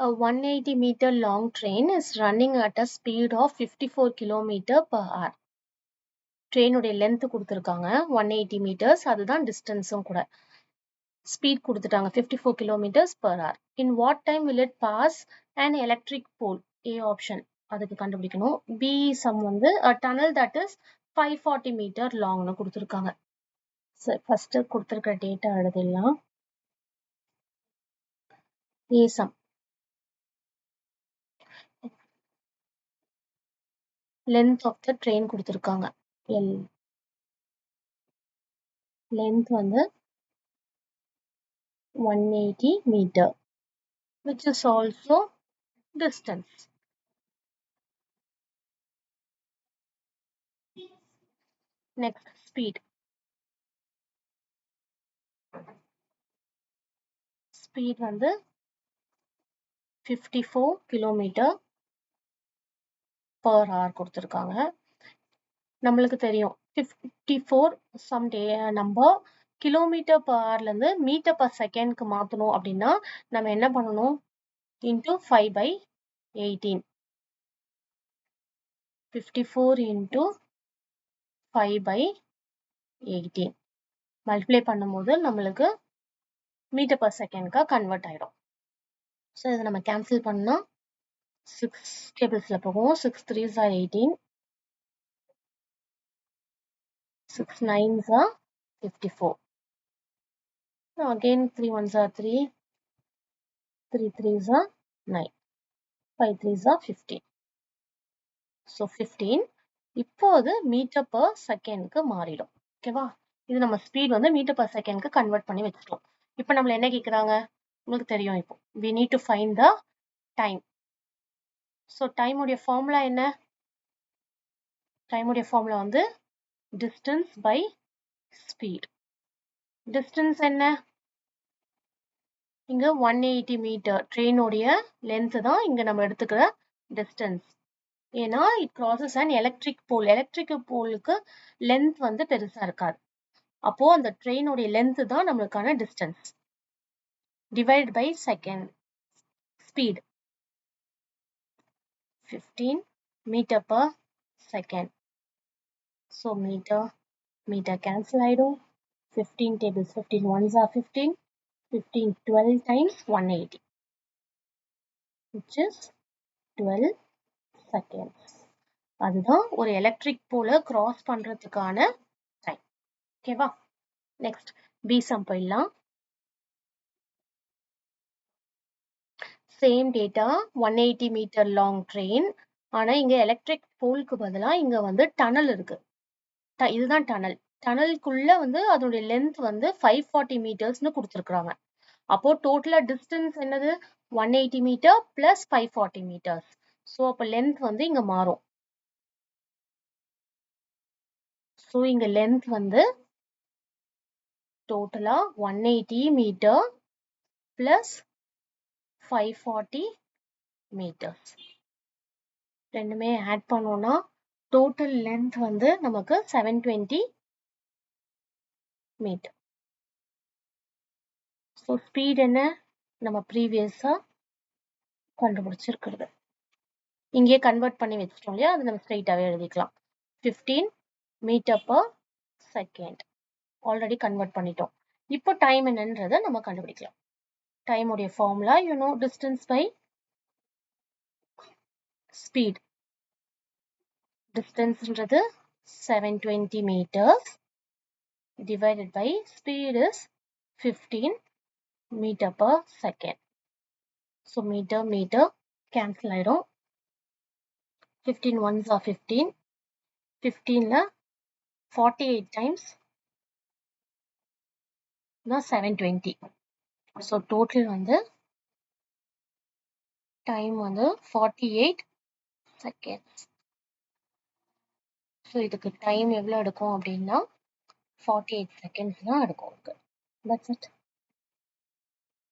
A 180-meter long train is running at a speed of 54 km per hour. ட்ரெயினுடைய length கொடுத்துருக்காங்க 180 meters, அதுதான் டிஸ்டன்ஸும் கூட. Speed கொடுத்துட்டாங்க 54 kilometers per hour. In what time will it pass an electric pole? A option. அதுக்கு கண்டுபிடிக்கணும். B sum வந்து a tunnel that is 540 meter longனு கொடுத்துருக்காங்க. First கொடுத்துருக்க data எழுதிடலாம். A sum. Length of the train கொடுத்துருக்காங்க. L. Length வந்து 180 meter, which is also distance. Next, speed. Speed வந்து 54 km per hour கொடுத்துருக்காங்க. நம்மளுக்கு தெரியும் 54 some number kilometer per hour இருந்து meter per second க்கு மாத்தணும் அப்படின்னா நம்ம என்ன பண்ணணும்? into 5/18. 54 into 5/18 மல்டிப்ளை பண்ணும்போது நம்மளுக்கு மீட்டர் per செகண்ட்கா கன்வெர்ட் ஆயிடும். ஸோ இதை நம்ம கேன்சல் பண்ணா 6 டேபிள்ஸ்ல போகும். 6 3s are 18, 6 9s are 54. Now again 3 1s are 3, 3 3s are 9, 5 3s are 15. So 15 இப்போது மீட்டர் per செகண்ட்க்கு மாறிடும். ஓகேவா? இது நம்ம ஸ்பீட் வந்து மீட்டர் per செகண்ட்க்கு கன்வெர்ட் பண்ணி வச்சிட்டோம். இப்போ நம்மள என்ன கேக்குறாங்க? உங்களுக்கு தெரியும் இப்போ. We need to find the time. So time உடைய ஃபார்முலா என்ன? டைம் உடைய ஃபார்முலா வந்து distance by speed. Distance என்ன? இங்க 180 மீட்டர் ட்ரெயினுடைய லென்த் தான் இங்க நம்ம எடுத்துக்கிற டிஸ்டன்ஸ். ஏன்னா it crosses an electric pole. Electric போலுக்கு லென்த் வந்து பெருசா இருக்காது. அப்போ அந்த ட்ரெயினுடைய லென்த் தான் நம்மளுக்கான distance. Divide by second. Speed 15 meter per second. So meter cancel ஆயிடும். 15 tables, 15 ones are 15, 15 12 times 180, which is 12 seconds. அதுதான் ஒரு எலக்ட்ரிக் போல கிராஸ் பண்றதுக்கான டைம். ஓகேவா? நெக்ஸ்ட் பி சம் போயிடலாம். Same data 180 metre long train. ஆனா இங்க எலக்ட்ரிக் போலுக்கு பதிலா இங்க வந்து டனல் இருக்கு. இதுதான் டனல். டனலுக்குள்ள வந்து அதோடைய லென்த் வந்து 540 மீட்டர்ஸ்னு கொடுத்துருக்காங்க. அப்போ டோட்டலா டிஸ்டன்ஸ் என்னது? 180 மீட்டர் பிளஸ் 540 மீட்டர்ஸ். ஸோ அப்போ லென்த் வந்து இங்க மாறும். ஸோ இங்க லென்த் வந்து டோட்டலா 180 மீட்டர் பிளஸ் 540 மீட்டர்ஸ். ரெண்டுமே ஆட் பண்ணோம்னா டோட்டல் லென்த் வந்து நமக்கு 720 மீட்டர். ஸோ ஸ்பீட் என்ன? நம்ம ப்ரீவியஸா கண்டுபிடிச்சிருக்கிறது. இங்கே கன்வெர்ட் பண்ணி வச்சிட்டோம் இல்லையா? அது நம்ம ஸ்ட்ரைட்டாவே எழுதிக்கலாம். 15 meter per second already convert பண்ணிட்டோம். இப்போ டைம் என்னன்றதை நம்ம கண்டுபிடிக்கலாம். டைம் உடைய ஃபார்முலா டிஸ்டன்ஸ் பை ஸ்பீட். டிஸ்டன்ஸ்ன்றது 720 meters divided by speed is 15 meter per second. So meter cancel ஆயிடும். 15 ones are 15, 15ல 48 times 720. So total வந்து டைம் வந்து 48 seconds. ஸோ இதுக்கு டைம் எவ்வளோ எடுக்கும் அப்படின்னா 48 seconds தான் எடுக்கும். That's it.